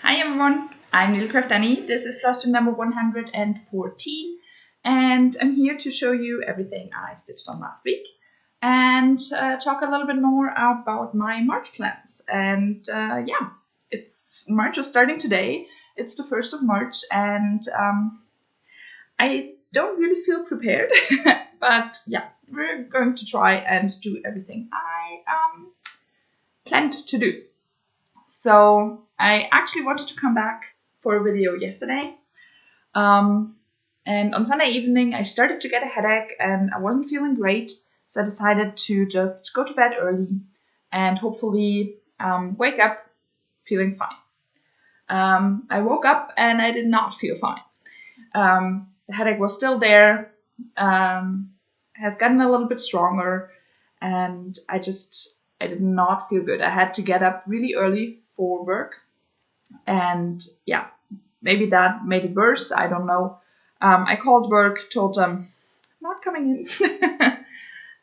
Hi everyone, I'm Needlecraft Annie. This is Flosstube number 114 and I'm here to show you everything I stitched on last week and talk a little bit more about my March plans. And March is starting today. It's the 1st of March and I don't really feel prepared, but yeah, we're going to try and do everything I planned to do. So I actually wanted to come back for a video yesterday. And on Sunday evening, I started to get a headache and I wasn't feeling great. So I decided to just go to bed early and hopefully wake up feeling fine. I woke up and I did not feel fine. The headache was still there, has gotten a little bit stronger, and I did not feel good. I had to get up really early for work, and yeah, maybe that made it worse. I don't know. I called work, told them not coming in,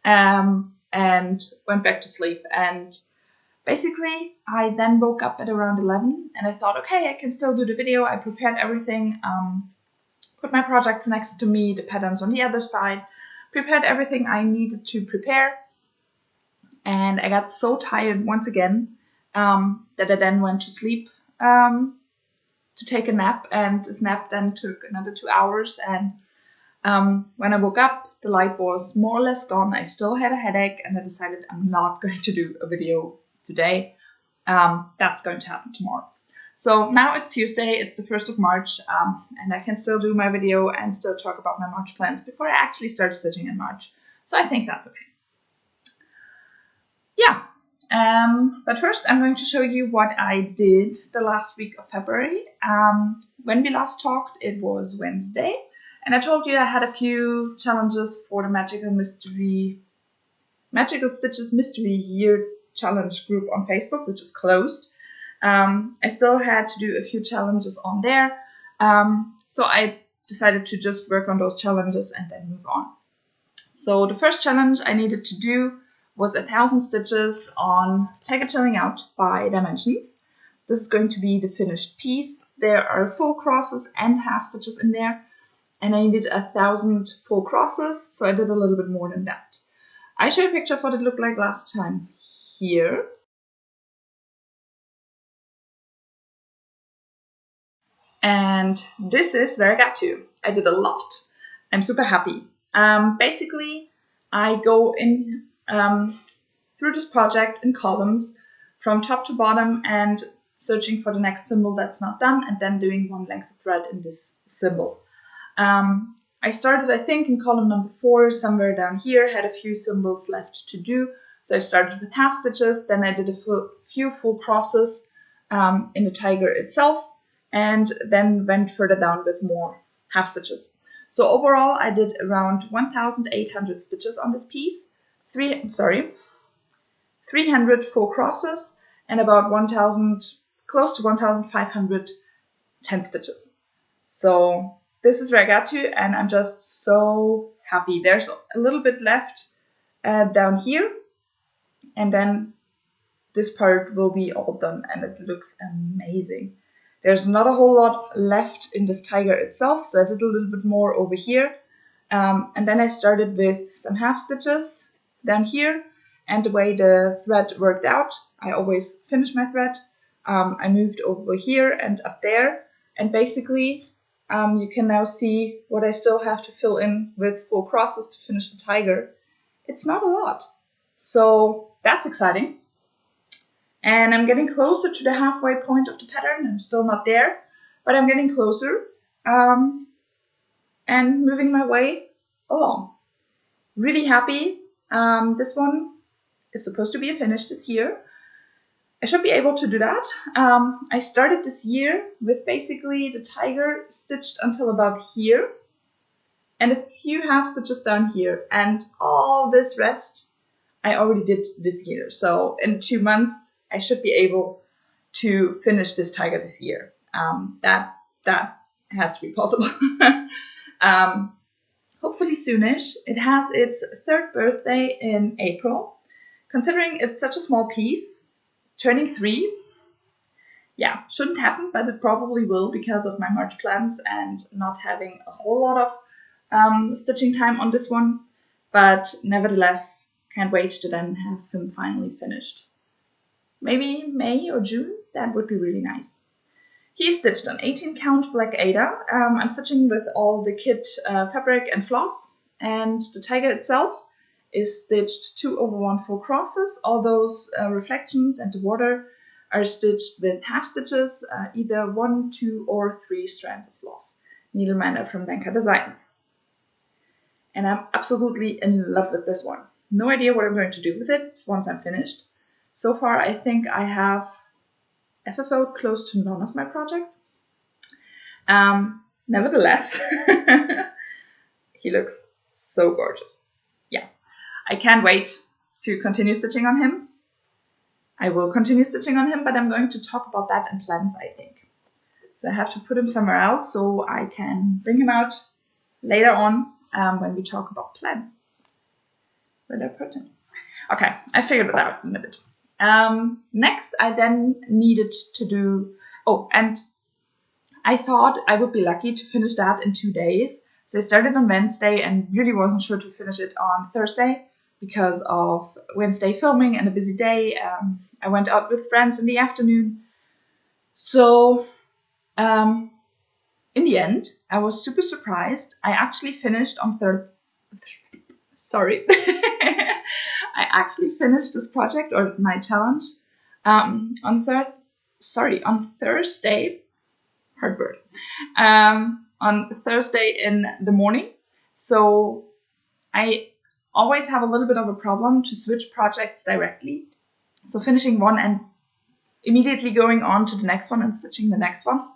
and went back to sleep. And basically, I then woke up at around 11, and I thought, okay, I can still do the video. I prepared everything, put my projects next to me, the patterns on the other side, prepared everything I needed to prepare. And I got so tired once again that I then went to sleep to take a nap, and this nap then took another 2 hours. And when I woke up, the light was more or less gone. I still had a headache, and I decided I'm not going to do a video today. That's going to happen tomorrow. So now it's Tuesday, it's the 1st of March, and I can still do my video and still talk about my March plans before I actually start stitching in March. So I think that's okay. Yeah, but first I'm going to show you what I did the last week of February. When we last talked, it was Wednesday, and I told you I had a few challenges for the Magical Stitches Mystery Year Challenge group on Facebook, which is closed. I still had to do a few challenges on there, so I decided to just work on those challenges and then move on. So the first challenge I needed to do was 1,000 stitches on Tiger Chilling Out by Dimensions. This is going to be the finished piece. There are full crosses and half stitches in there, and I needed 1,000 full crosses, so I did a little bit more than that. I showed a picture of what it looked like last time here. And this is where I got to. I did a lot. I'm super happy. Basically, I go in through this project in columns from top to bottom and searching for the next symbol that's not done, and then doing one length of thread in this symbol. I started, I think, in column number 4, somewhere down here, had a few symbols left to do. So I started with half stitches, then I did a few full crosses in the tiger itself, and then went further down with more half stitches. So overall, I did around 1,800 stitches on this piece, 300 full crosses, and about 1,000, close to 1,500 10 stitches. So this is where I got to, and I'm just so happy. There's a little bit left down here, and then this part will be all done, and it looks amazing. There's not a whole lot left in this tiger itself, so I did a little bit more over here. And then I started with some half stitches down here, and the way the thread worked out, I always finish my thread. I moved over here and up there, and basically you can now see what I still have to fill in with full crosses to finish the tiger. It's not a lot, so that's exciting. And I'm getting closer to the halfway point of the pattern. I'm still not there, but I'm getting closer and moving my way along. Really happy. This one is supposed to be a finish this year. I should be able to do that. I started this year with basically the tiger stitched until about here and a few half stitches down here, and all this rest I already did this year. So in 2 months I should be able to finish this tiger this year. That has to be possible. Hopefully soonish. It has its 3rd birthday in April. Considering it's such a small piece, turning 3, yeah, shouldn't happen, but it probably will because of my March plans and not having a whole lot of stitching time on this one. But nevertheless, can't wait to then have him finally finished. Maybe May or June, that would be really nice. He is stitched on 18 count black Ada. I'm stitching with all the kit fabric and floss, and the tiger itself is stitched 2/1 full crosses. All those reflections and the water are stitched with half stitches, either 1, 2, or 3 strands of floss. Needleminder from Denker Designs. And I'm absolutely in love with this one. No idea what I'm going to do with it once I'm finished. So far, I think I have FFO'd close to none of my projects. Nevertheless, he looks so gorgeous. Yeah, I can't wait to continue stitching on him. I will continue stitching on him, but I'm going to talk about that in plans, I think. So I have to put him somewhere else so I can bring him out later on when we talk about plans. Where did I put him? Okay, I figured it out in a bit. Next, I then needed to do... Oh, and I thought I would be lucky to finish that in 2 days. So I started on Wednesday and really wasn't sure to finish it on Thursday because of Wednesday filming and a busy day. I went out with friends in the afternoon. So in the end, I was super surprised. I actually finished on Sorry. I actually finished this project or my challenge on Thursday. Hard word. On Thursday in the morning. So I always have a little bit of a problem to switch projects directly. So finishing one and immediately going on to the next one and stitching the next one,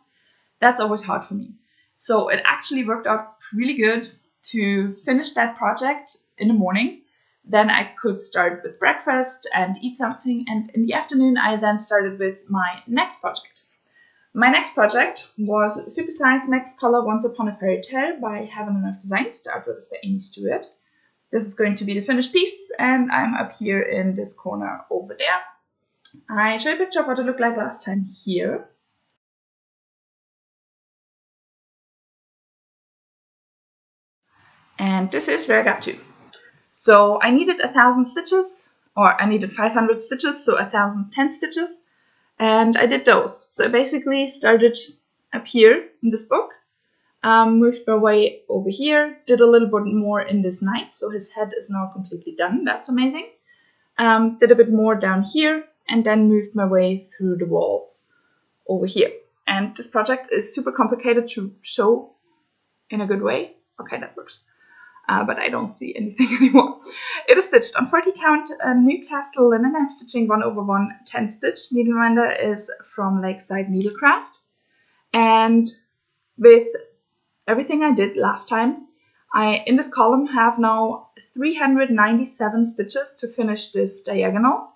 that's always hard for me. So it actually worked out really good to finish that project in the morning. Then I could start with breakfast and eat something. And in the afternoon, I then started with my next project. My next project was Super Size Max Color Once Upon a Fairy Tale by Heaven and Earth Designs. The artwork is by Amy Stewart. This is going to be the finished piece, and I'm up here in this corner over there. I show you a picture of what it looked like last time here. And this is where I got to. So I needed 1,000 stitches, or I needed 500 stitches, so 1,010 stitches. And I did those. So I basically started up here in this book, moved my way over here, did a little bit more in this knight, so his head is now completely done. That's amazing. Did a bit more down here, and then moved my way through the wall over here. And this project is super complicated to show in a good way. Okay, that works. But I don't see anything anymore. It is stitched on 40 count Newcastle linen. I'm stitching 1/1 10 stitch. Needleminder is from Lakeside Needlecraft. And with everything I did last time, I in this column have now 397 stitches to finish this diagonal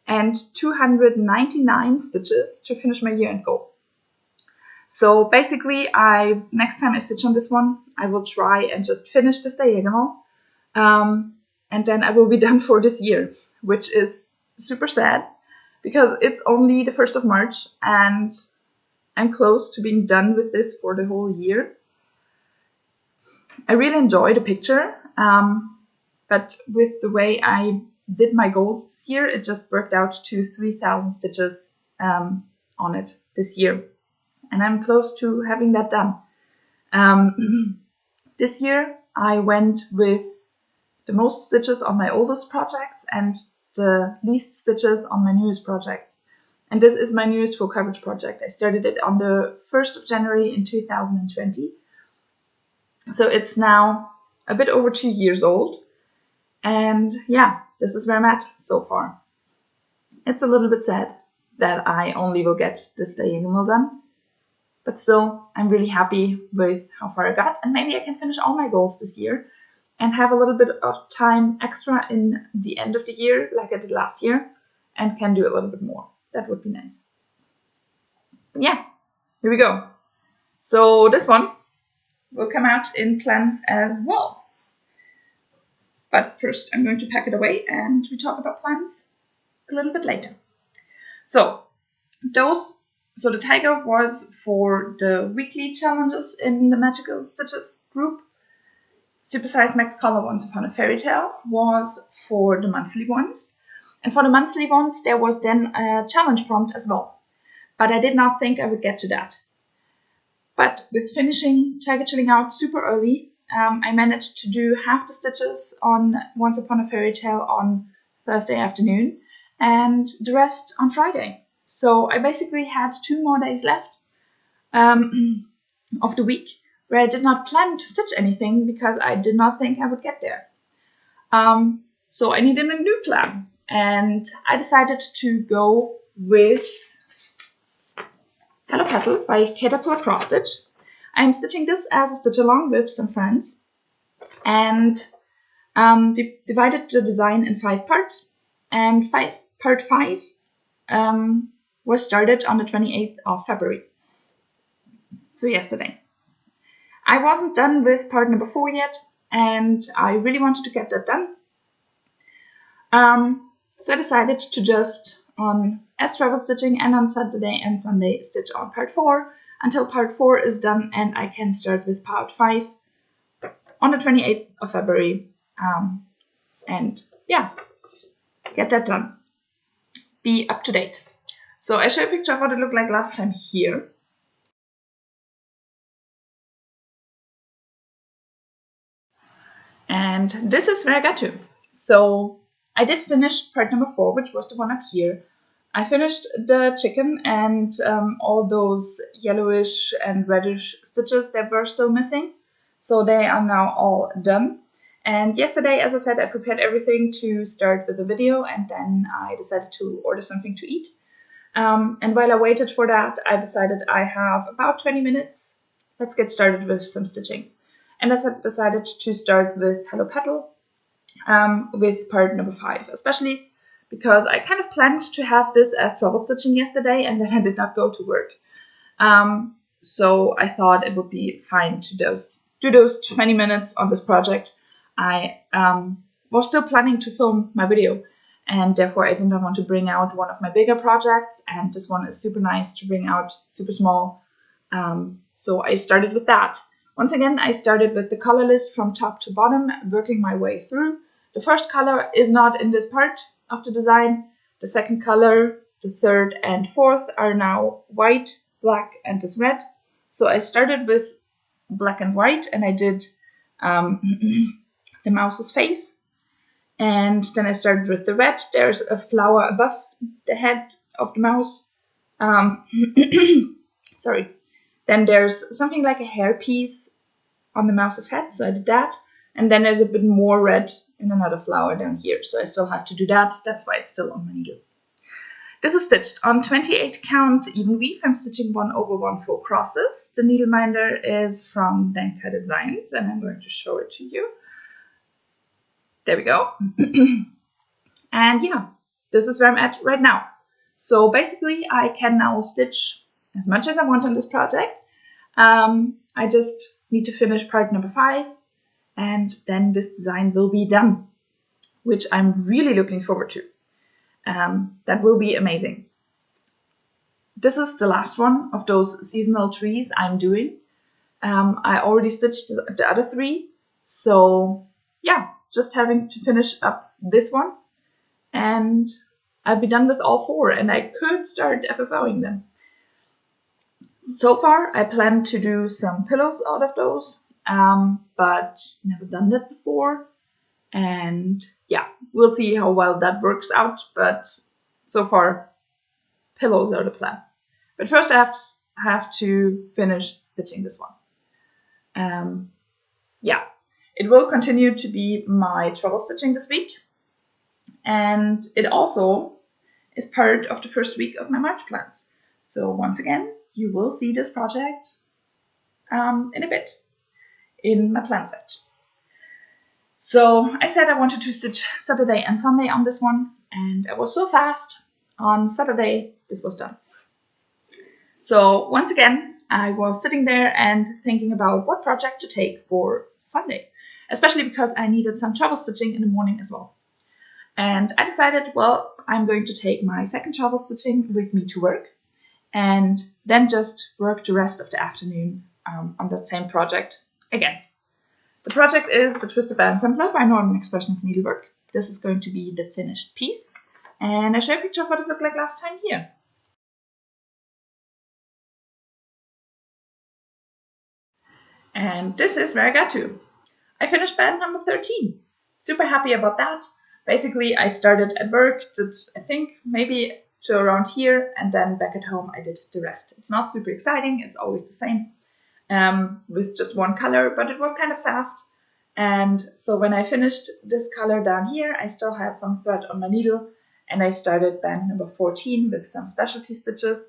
and 299 stitches to finish my year end goal. So basically, next time I stitch on this one, I will try and just finish this diagonal, and then I will be done for this year, which is super sad because it's only the 1st of March and I'm close to being done with this for the whole year. I really enjoy the picture, but with the way I did my goals this year, it just worked out to 3,000 stitches on it this year. And I'm close to having that done. This year, I went with the most stitches on my oldest projects and the least stitches on my newest projects. And this is my newest full coverage project. I started it on the 1st of January in 2020. So it's now a bit over 2 years old. And yeah, this is where I'm at so far. It's a little bit sad that I only will get this diagonal done. But still, I'm really happy with how far I got. And maybe I can finish all my goals this year and have a little bit of time extra in the end of the year, like I did last year, and can do a little bit more. That would be nice. But yeah, here we go. So this one will come out in plans as well. But first, I'm going to pack it away and we talk about plans a little bit later. So those So the tiger was for the weekly challenges in the Magical Stitches group. Supersize Max Color Once Upon a Fairy Tale was for the monthly ones. And for the monthly ones, there was then a challenge prompt as well. But I did not think I would get to that. But with finishing Tiger Chilling Out super early, I managed to do half the stitches on Once Upon a Fairy Tale on Thursday afternoon and the rest on Friday. So I basically had 2 more days left of the week where I did not plan to stitch anything because I did not think I would get there. So I needed a new plan, and I decided to go with Hello Petal by Caterpillar Cross Stitch. I'm stitching this as a stitch along with some friends, and we divided the design in 5 parts, and part 5 was started on the 28th of February, so yesterday. I wasn't done with part number 4 yet, and I really wanted to get that done. So I decided to just as travel stitching and on Saturday and Sunday stitch on part 4 until part 4 is done and I can start with part 5 on the 28th of February. And yeah, get that done. Be up to date. So I show you a picture of what it looked like last time here. And this is where I got to. So I did finish part number 4, which was the one up here. I finished the chicken and all those yellowish and reddish stitches that were still missing. So they are now all done. And yesterday, as I said, I prepared everything to start with the video, and then I decided to order something to eat. And while I waited for that, I decided I have about 20 minutes. Let's get started with some stitching. And I decided to start with Hello Petal with part number 5, especially because I kind of planned to have this as travel stitching yesterday, and then I did not go to work. So I thought it would be fine to do those 20 minutes on this project. I was still planning to film my video, and therefore I did not want to bring out one of my bigger projects, and this one is super nice to bring out, super small. So I started with that. Once again, I started with the color list from top to bottom, working my way through. The first color is not in this part of the design. The second color, the third and fourth are now white, black, and this red. So I started with black and white, and I did the mouse's face. And then I started with the red. There's a flower above the head of the mouse. Sorry. Then there's something like a hairpiece on the mouse's head, so I did that. And then there's a bit more red in another flower down here, so I still have to do that. That's why it's still on my needle. This is stitched on 28 count even weave. I'm stitching 1/1 4 crosses. The needleminder is from Denka Designs, and I'm going to show it to you. There we go. And yeah, this is where I'm at right now. So basically, I can now stitch as much as I want on this project. I just need to finish part number 5, and then this design will be done, which I'm really looking forward to. That will be amazing. This is the last one of those seasonal trees I'm doing. I already stitched the other 3, so yeah, just having to finish up this one, and I'll be done with all 4, and I could start FFOing them. So far, I plan to do some pillows out of those, but never done that before. And yeah, we'll see how well that works out. But so far, pillows are the plan. But first, I have to finish stitching this one. Yeah, it will continue to be my travel stitching this week, and it also is part of the first week of my March plans. So once again, you will see this project in a bit in my plan set. So I said I wanted to stitch Saturday and Sunday on this one, and I was so fast. On Saturday, this was done. So once again, I was sitting there and thinking about what project to take for Sunday, especially because I needed some travel stitching in the morning as well. And I decided, well, I'm going to take my second travel stitching with me to work. and then just work the rest of the afternoon on that same project again. The project is the Twisted Band Sampler by Northern Expressions Needlework. This is going to be the finished piece, and I show you a picture of what it looked like last time here. And this is where I got to. I finished band number 13. Super happy about that. Basically, I started at work, did I think maybe to around here, and then back at home I did the rest. It's not super exciting, it's always the same, with just one color, but it was kind of fast. And so when I finished this color down here, I still had some thread on my needle, and I started band number 14 with some specialty stitches.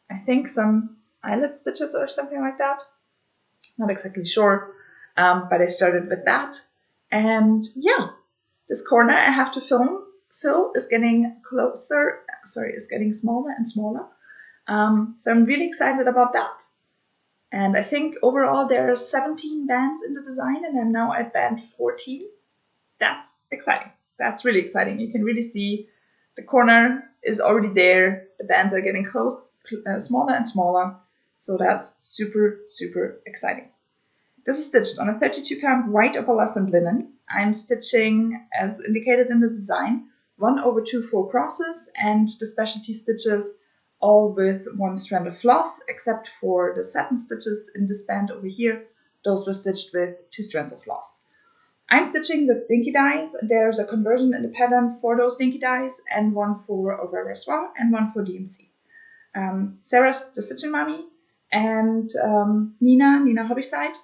I think some eyelet stitches or something like that. Not exactly sure, but I started with that. And yeah, this corner I have to fill is getting closer, is getting smaller and smaller. So I'm really excited about that. And I think overall there are 17 bands in the design, and I'm now at band 14. That's exciting. That's really exciting. You can really see the corner is already there. The bands are getting smaller and smaller. So that's super, super exciting. This is stitched on a 32 count white opalescent linen. I'm stitching, as indicated in the design, 1/2 4 crosses and the specialty stitches all with one strand of floss, except for the satin stitches in this band over here. Those were stitched with 2 strands of floss. I'm stitching with dinky dies. There's a conversion in the pattern for those dinky dies, and one for Aurora Soie and one for DMC. Sarah's the Stitching Mommy and Nina Hobbyside,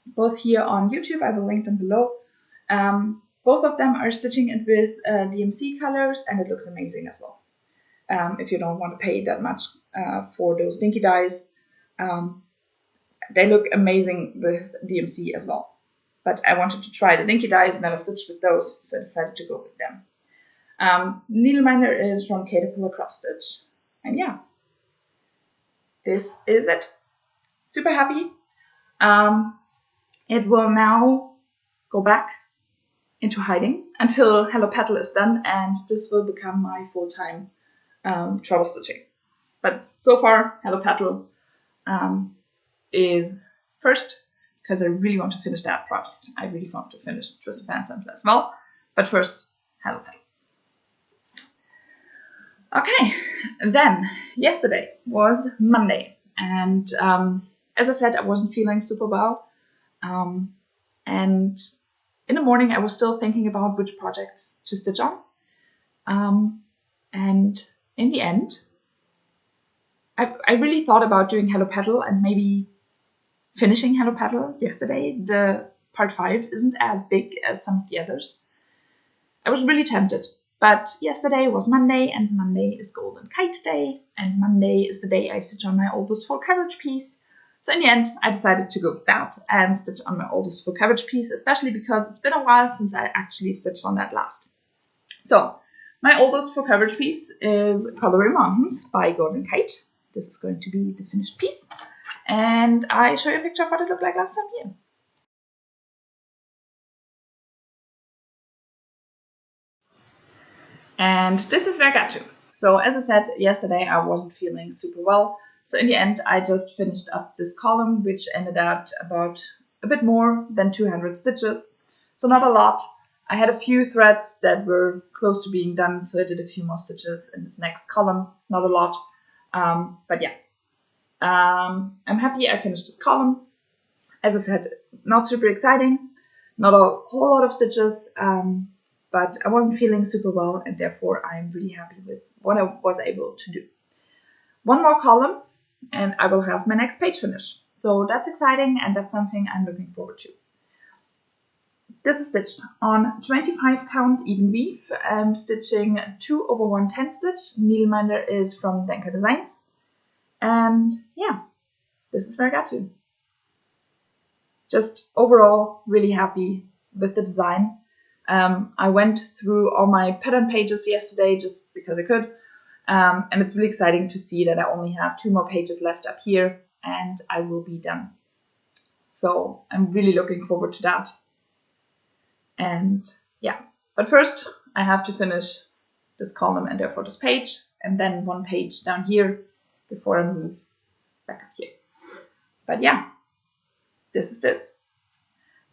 both here on YouTube. I will link them below. Both of them are stitching it with DMC colors, and it looks amazing as well. If you don't want to pay that much for those dinky dies, they look amazing with DMC as well. But I wanted to try the dinky dies, never stitched with those, so I decided to go with them. Needleminder is from Caterpillar Cross Stitch, and yeah, this is it. Super happy. It will now go back into hiding until Hello Petal is done, and this will become my full-time travel stitching. But so far, Hello Petal is first, because I really want to finish that project. I really want to finish Twisted Band Sampler as well. But first, Hello Petal. Okay, then yesterday was Monday, and as I said, I wasn't feeling super well. And in the morning, I was still thinking about which projects to stitch on. And in the end, I really thought about doing Hello Petal and maybe finishing Hello Petal yesterday. The part 5 isn't as big as some of the others. I was really tempted, but yesterday was Monday, and Monday is Golden Kite Day, and Monday is the day I stitch on my oldest full coverage piece. So in the end, I decided to go with that and stitch on my oldest full coverage piece, especially because it's been a while since I actually stitched on that last. So my oldest full coverage piece is Coloring Mountains by Golden Kite. This is going to be the finished piece. And I show you a picture of what it looked like last time here. And this is where I got to. So as I said yesterday, I wasn't feeling super well. So in the end, I just finished up this column, which ended up about a bit more than 200 stitches. So not a lot. I had a few threads that were close to being done, so I did a few more stitches in this next column. Not a lot, but yeah. I'm happy I finished this column. As I said, not super exciting, not a whole lot of stitches, but I wasn't feeling super well, and therefore I'm really happy with what I was able to do. One more column, and I will have my next page finished. So that's exciting, and that's something I'm looking forward to. This is stitched on 25 count even weave. I'm stitching 2/110 stitch. Needleminder is from Denker Designs. And yeah, this is where I got to. Just overall really happy with the design. I went through all my pattern pages yesterday just because I could. And it's really exciting to see that I only have 2 more pages left up here and I will be done. So I'm really looking forward to that. And yeah, but first I have to finish this column and therefore this page, and then one page down here, before I move back up here. But yeah, this is this.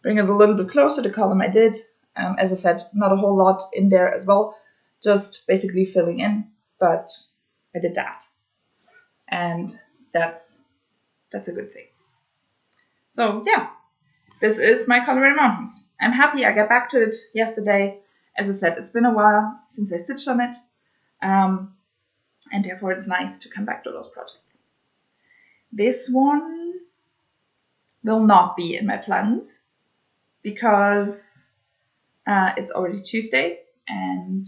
Bring it a little bit closer, the column I did. As I said, not a whole lot in there as well, just basically filling in, but I did that. And that's a good thing. So yeah, this is my Colorado Mountains. I'm happy I got back to it yesterday. As I said, it's been a while since I stitched on it, and therefore it's nice to come back to those projects. This one will not be in my plans because it's already Tuesday, and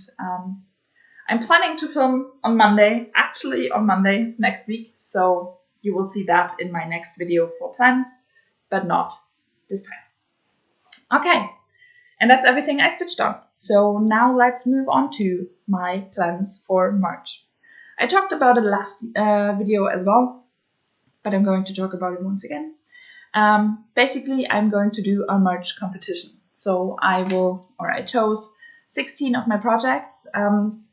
I'm planning to film on Monday, actually on Monday next week, so you will see that in my next video for plans, but not this time. Okay, and that's everything I stitched on. So now let's move on to my plans for March. I talked about it last video as well, but I'm going to talk about it once again. Basically, I'm going to do a March competition. So I chose 16 of my projects.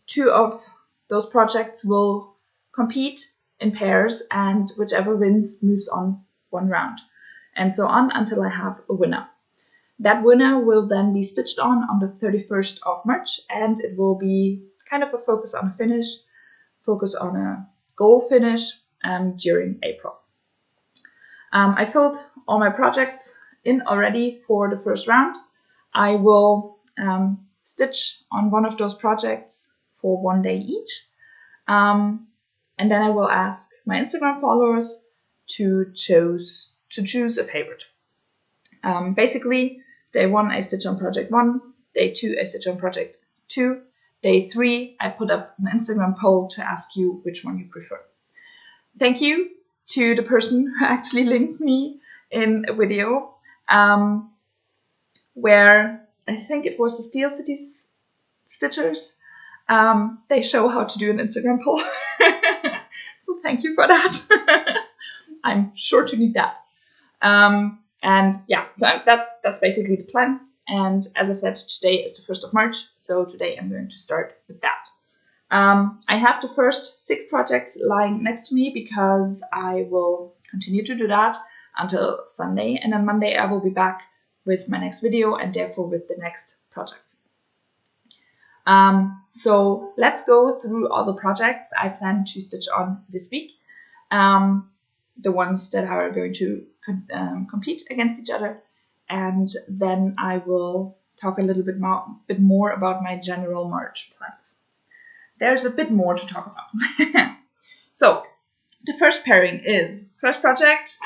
2 of those projects will compete in pairs, and whichever wins moves on 1 round, and so on until I have a winner. That winner will then be stitched on the 31st of March, and it will be kind of a focus on a finish, focus on a goal finish during April. I filled all my projects in already for the first round. I will stitch on one of those projects for 1 day each. And then I will ask my Instagram followers to choose a favorite. Basically, day 1 I stitch on project 1, day 2 I stitch on project 2, day 3 I put up an Instagram poll to ask you which one you prefer. Thank you to the person who actually linked me in a video where I think it was the Steel Cities Stitchers. They show how to do an Instagram poll. So thank you for that. I'm sure to need that. And yeah, so that's basically the plan. And as I said, today is the 1st of March. So today I'm going to start with that. I have the first 6 projects lying next to me because I will continue to do that until Sunday. And on Monday I will be back with my next video and therefore with the next projects. So let's go through all the projects I plan to stitch on this week. The ones that are going to compete against each other. And then I will talk a little bit more about my general March plans. There's a bit more to talk about. So the first pairing is first project,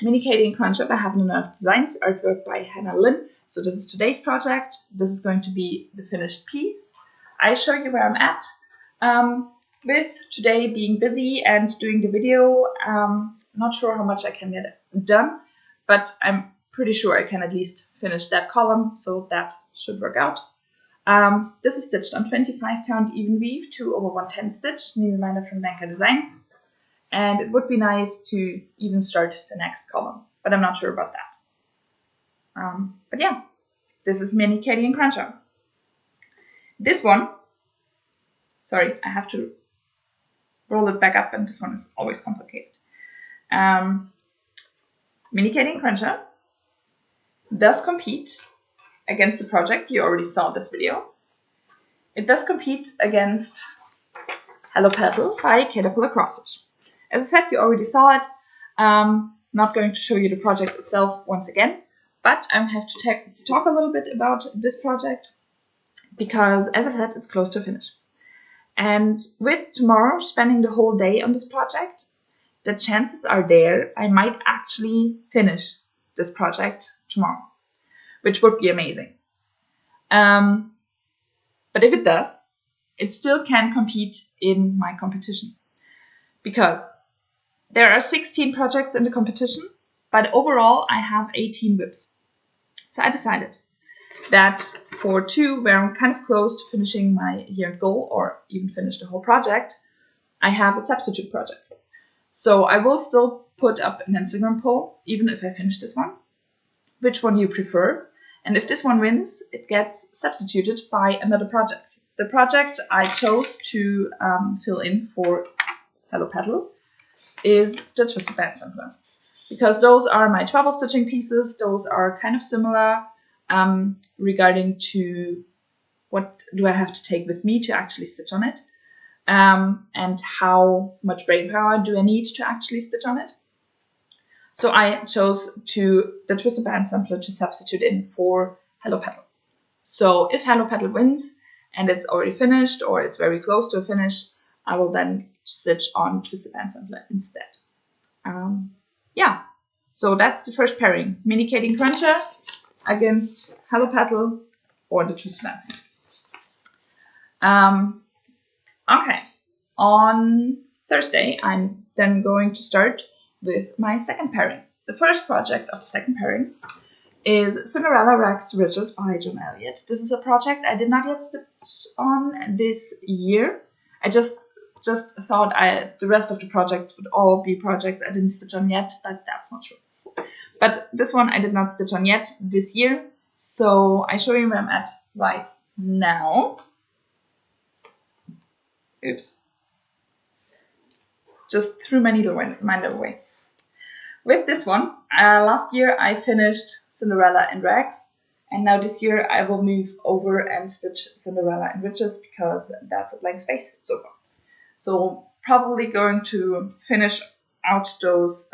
Mini Katie and Crunch Up. I have enough designs, artwork by Hannah Lynn. So this is today's project. This is going to be the finished piece. I show you where I'm at. With today being busy and doing the video, not sure how much I can get done, but I'm pretty sure I can at least finish that column, so that should work out. This is stitched on 25 count even weave, 2/110 stitch, needleminder from Danka Designs, and it would be nice to even start the next column, but I'm not sure about that. But yeah, this is Mini Katie and Crunch Up. This one, sorry, I have to roll it back up, and this one is always complicated. Mini Katie and Crunch Up does compete against the project. You already saw this video. It does compete against Hello Petal by Caterpillar Cross Stitch. As I said, you already saw it. Not going to show you the project itself once again, but I have to talk a little bit about this project because, as I said, it's close to finish. And with tomorrow spending the whole day on this project, the chances are there I might actually finish this project tomorrow, which would be amazing. But if it does, it still can compete in my competition because there are 16 projects in the competition, but overall I have 18 whips. So I decided that for 2 where I'm kind of close to finishing my year-end goal or even finish the whole project, I have a substitute project. So I will still put up an Instagram poll, even if I finish this one, which one you prefer. And if this one wins, it gets substituted by another project. The project I chose to fill in for Hello Petal is the Twisted Band Sampler. Because those are my travel stitching pieces. Those are kind of similar regarding to what do I have to take with me to actually stitch on it, and how much brain power do I need to actually stitch on it. So I chose the Twisted Band Sampler to substitute in for Hello Petal. So if Hello Petal wins and it's already finished or it's very close to a finish, I will then stitch on Twisted Band Sampler instead. Yeah, so that's the first pairing, Mini Katie Cruncher against Hello Petal or the Twisted Band Sampler. Okay, on Thursday, I'm then going to start with my second pairing. The first project of the second pairing is Cinderella Rex Ridges by John Elliott. This is a project I did not yet stitch on this year. I just thought the rest of the projects would all be projects I didn't stitch on yet, but that's not true. But this one I did not stitch on yet this year, so I show you where I'm at right now. Oops. Just threw my needleminder away. With this one, last year I finished Cinderella and Rex, and now this year I will move over and stitch Cinderella and Riches because that's a blank space so far. So probably going to finish out those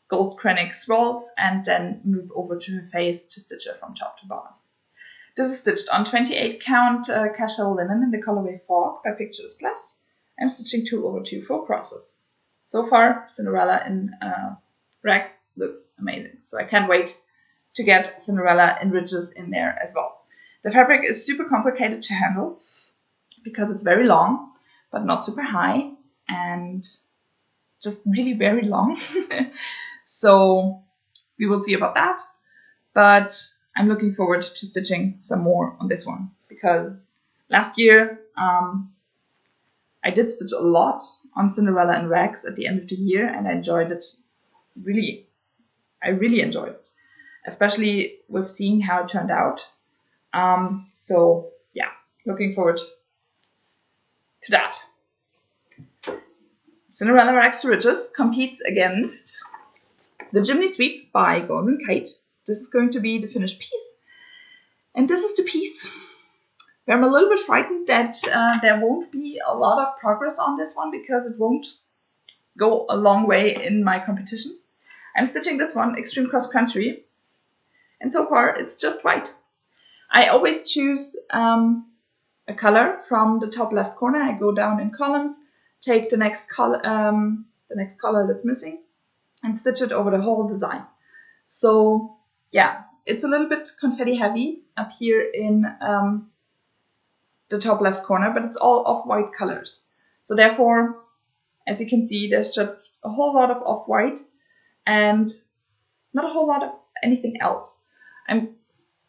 gold Krennic swirls and then move over to her face to stitch her from top to bottom. This is stitched on 28 count cashel linen in the colorway Fog by Pictures Plus. I'm stitching 2 over 2 4 crosses. So far, Cinderella in Rex looks amazing. So I can't wait to get Cinderella in Ridges in there as well. The fabric is super complicated to handle because it's very long, but not super high, and just really very long. So we will see about that. But I'm looking forward to stitching some more on this one because last year I did stitch a lot on Cinderella and Rex at the end of the year, and I enjoyed it. I really enjoyed it, especially with seeing how it turned out. So yeah, looking forward to that. Cinderella Rex Ridges competes against the Chimney Sweep by Golden Kite. This is going to be the finished piece. And this is the piece where I'm a little bit frightened that there won't be a lot of progress on this one because it won't go a long way in my competition. I'm stitching this one Extreme Cross Country, and so far it's just white. I always choose a color from the top left corner. I go down in columns, take the next color that's missing, and stitch it over the whole design. So yeah, it's a little bit confetti heavy up here in the top left corner, but it's all off-white colors. So therefore, as you can see, there's just a whole lot of off-white and not a whole lot of anything else. I'm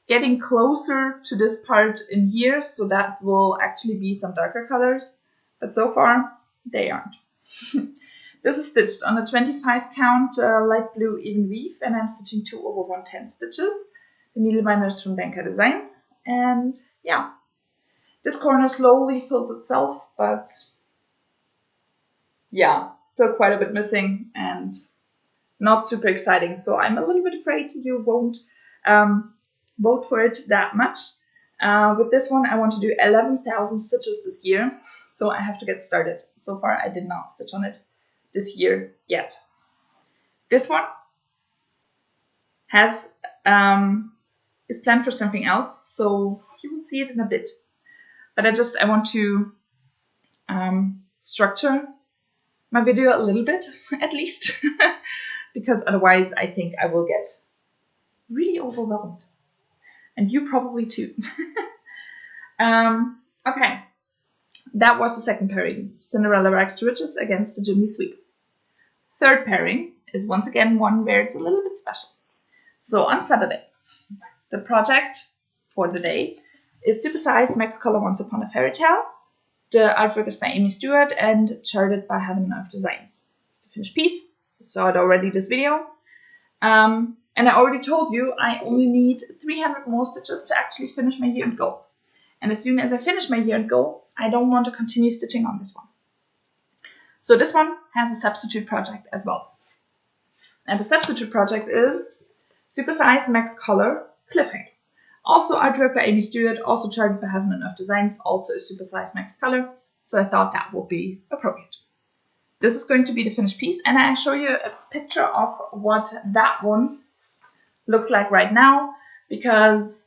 getting closer to this part in here, so that will actually be some darker colors, but so far they aren't. This is stitched on a 25 count light blue even weave, and I'm stitching 2 over 110 stitches. The needleminders from Denka Designs, and yeah, this corner slowly fills itself, but yeah, still quite a bit missing and not super exciting. So I'm a little bit afraid you won't vote for it that much. With this one, I want to do 11,000 stitches this year, so I have to get started. So far, I did not stitch on it this year yet. This one has is planned for something else, so you will see it in a bit. But I want to structure my video a little bit, at least, because otherwise I think I will get really overwhelmed. And you probably too. Okay, that was the second pairing, Cinderella Rex Ridges against the Chimney Sweep. Third pairing is once again one where it's a little bit special. So on Saturday, the project for the day is Supersize Max Color Once Upon a Fairy Tale. The artwork is by Amy Stewart and charted by Heaven and Earth Designs. It's the finished piece. You saw it already this video. And I already told you I only need 300 more stitches to actually finish my year end goal. And as soon as I finish my year end goal, I don't want to continue stitching on this one. So this one has a substitute project as well. And the substitute project is Super Size Max Color Cliffhanger. Also artwork by Amy Stewart, also charted by Heaven of Designs, also a Super Size Max Color. So I thought that would be appropriate. This is going to be the finished piece, and I show you a picture of what that one looks like right now, because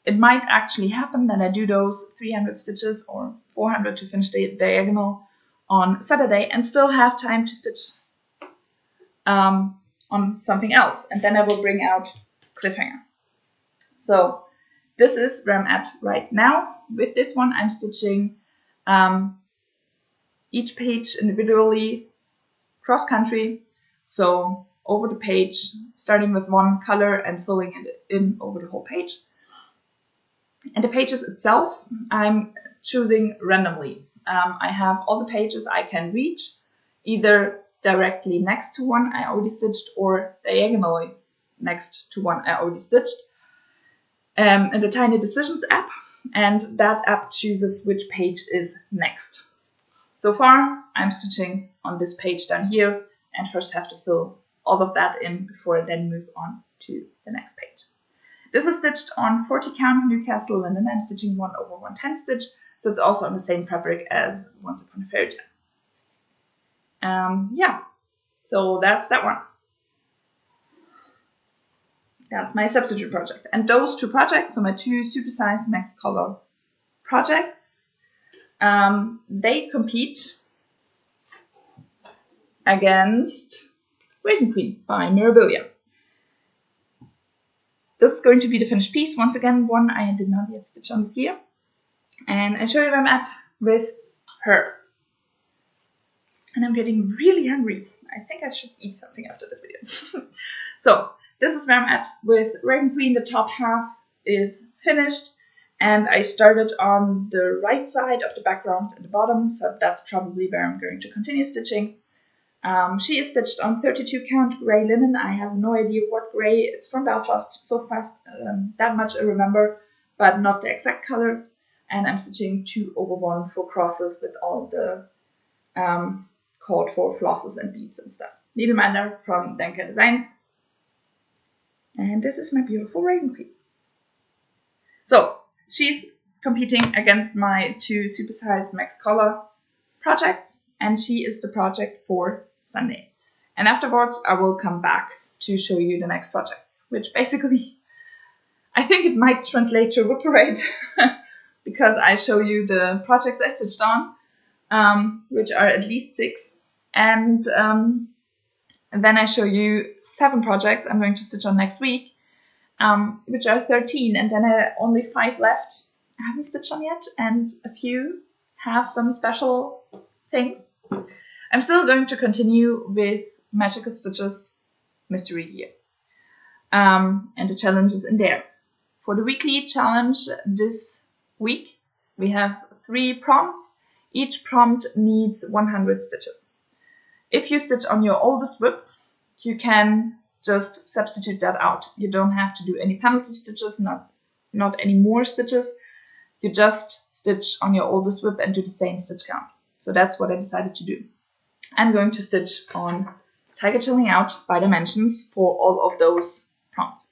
it might actually happen that I do those 300 stitches or 400 to finish the diagonal on Saturday and still have time to stitch on something else, and then I will bring out Cliffhanger. So this is where I'm at right now. With this one, I'm stitching each page individually cross country, so over the page, starting with one color and filling it in over the whole page. And the pages itself, I'm choosing randomly. I have all the pages I can reach, either directly next to one I already stitched or diagonally next to one I already stitched. In the Tiny Decisions app, and that app chooses which page is next. So far, I'm stitching on this page down here, and first have to fill all of that in before I then move on to the next page. This is stitched on 40 count Newcastle linen. I'm stitching 1/110 stitch, so it's also on the same fabric as Once Upon a Fairy Tale. Yeah, so that's that one. That's my substitute project. And those two projects, so my two Super Size Max Color projects, they compete against Raven Queen by Mirabilia. This is going to be the finished piece. Once again, one I did not yet stitch on this year. And I show you where I'm at with her. And I'm getting really hungry. I think I should eat something after this video. So this is where I'm at with Raven Queen. The top half is finished, and I started on the right side of the background at the bottom, so that's probably where I'm going to continue stitching. She is stitched on 32 count gray linen. I have no idea what gray. It's from Belfast, so fast, that much I remember, but not the exact color. And I'm stitching 2/1 for crosses with all the called for flosses and beads and stuff. Needleminder from Denker Designs. And this is my beautiful Raven Queen. So she's competing against my two Super Size Max Color projects, and she is the project for Sunday. And afterwards I will come back to show you the next projects, which basically I think it might translate to Whip Parade because I show you the projects I stitched on, which are at least 6, and then I show you 7 projects I'm going to stitch on next week, which are 13, and then I have only 5 left I haven't stitched on yet, and a few have some special things. I'm still going to continue with Magical Stitches Mystery Year, and the challenges in there. For the weekly challenge this week, we have 3 prompts. Each prompt needs 100 stitches. If you stitch on your oldest whip, you can just substitute that out. You don't have to do any penalty stitches, not any more stitches. You just stitch on your oldest whip and do the same stitch count. So that's what I decided to do. I'm going to stitch on Tiger Chilling Out by dimensions for all of those prompts.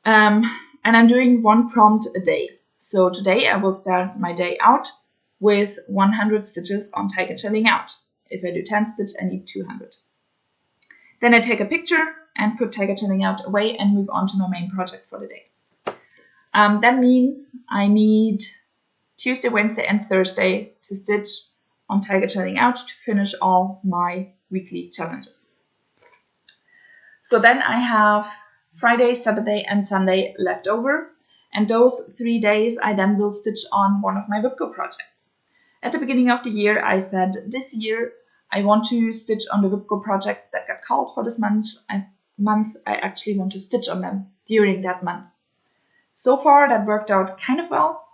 And I'm doing 1 prompt a day. So today I will start my day out with 100 stitches on Tiger Chilling Out. If I do 10 stitches, I need 200. Then I take a picture and put Tiger Chilling Out away and move on to my main project for the day. That means I need Tuesday, Wednesday, and Thursday to stitch on Tiger Chilling Out to finish all my weekly challenges. So then I have Friday, Saturday, and Sunday left over, and those 3 days I then will stitch on one of my Whipco projects. At the beginning of the year, I said this year I want to stitch on the Whipco projects that got called for this month. I actually want to stitch on them during that month. So far, that worked out kind of well,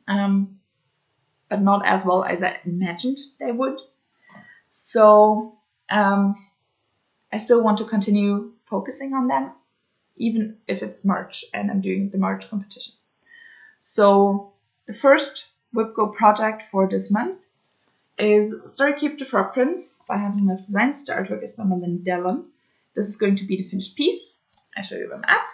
but not as well as I imagined they would. So I still want to continue focusing on them, even if it's March and I'm doing the March competition. So the first Whipco project for this month is Story Keep the Frog Prince by Having Enough Designs. The artwork is by Melinda. This is going to be the finished piece. I show you where I'm at.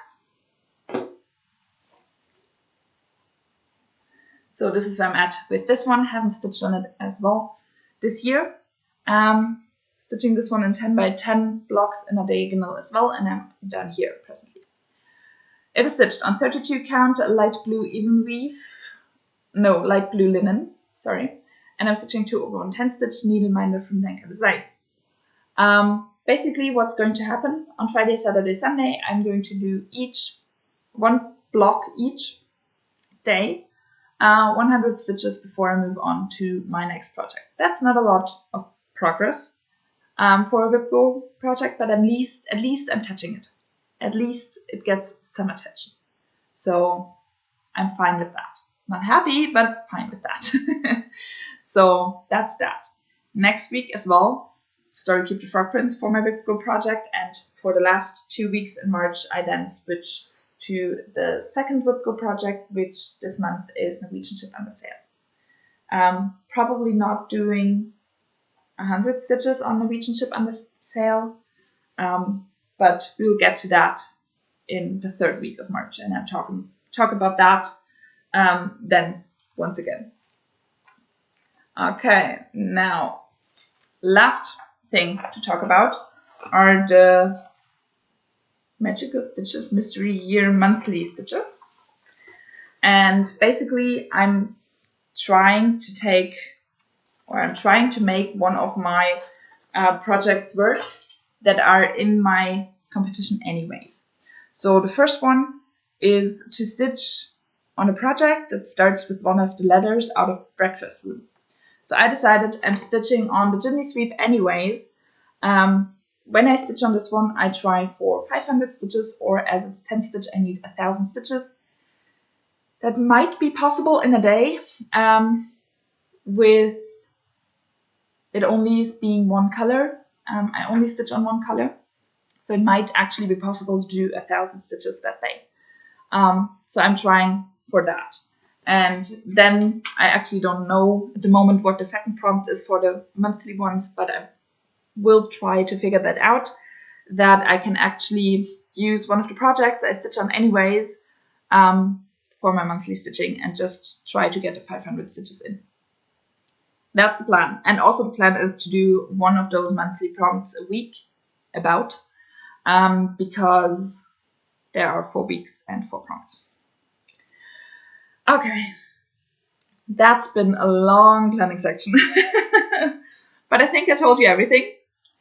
So this is where I'm at with this one. Haven't stitched on it as well this year. Stitching this one in 10 by 10 blocks in a diagonal as well, and I'm done here presently. It is stitched on 32 count light blue light blue linen, sorry. And I'm stitching 2/110 stitch needleminder from Denka Designs. Basically what's going to happen on Friday, Saturday, Sunday, I'm going to do one block each day, 100 stitches before I move on to my next project. That's not a lot of progress for a WIPGO project, but at least I'm touching it. At least it gets some attention. So I'm fine with that. Not happy, but fine with that. So that's that. Next week as well, Story Keep the Frog Prince for my WIPGO project, and for the last 2 weeks in March, I then switch to the second WIPGO project, which this month is Norwegian Ship Under Sail. Probably not doing 100 stitches on Norwegian Ship Under Sail, but we'll get to that in the 3rd week of March, and I'll talk about that then once again. Okay, now last thing to talk about are the Magical Stitches Mystery Year monthly stitches. And basically I'm trying to make one of my projects work that are in my competition anyways. So the first one is to stitch on a project that starts with one of the letters out of Breakfast Room. So I decided I'm stitching on the chimney sweep anyways. When I stitch on this one, I try for 500 stitches, or as it's 10 stitch, I need 1,000 stitches. That might be possible in a day, with it only being one color. I only stitch on one color, so it might actually be possible to do 1,000 stitches that day. So I'm trying for that. And then I actually don't know at the moment what the second prompt is for the monthly ones, but I will try to figure that out, that I can actually use one of the projects I stitch on anyways for my monthly stitching, and just try to get the 500 stitches in. That's the plan. And also the plan is to do one of those monthly prompts a week, because there are 4 weeks and 4 prompts. Okay, that's been a long planning section, but I think I told you everything.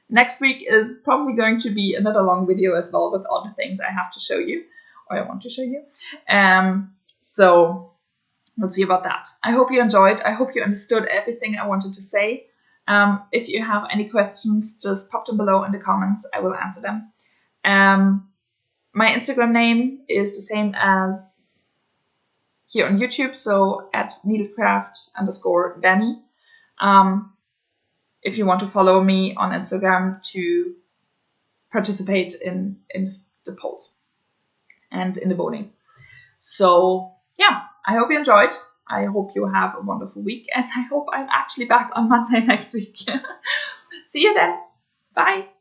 Next week is probably going to be another long video as well, with all the things I have to show you, or I want to show you. So we'll see about that. I hope you enjoyed. I hope you understood everything I wanted to say. If you have any questions, just pop them below in the comments. I will answer them. My Instagram name is the same as here on YouTube, so at needlecraft_Danny. If you want to follow me on Instagram to participate in the polls and in the voting. So yeah, I hope you enjoyed. I hope you have a wonderful week, and I hope I'm actually back on Monday next week. See you then. Bye.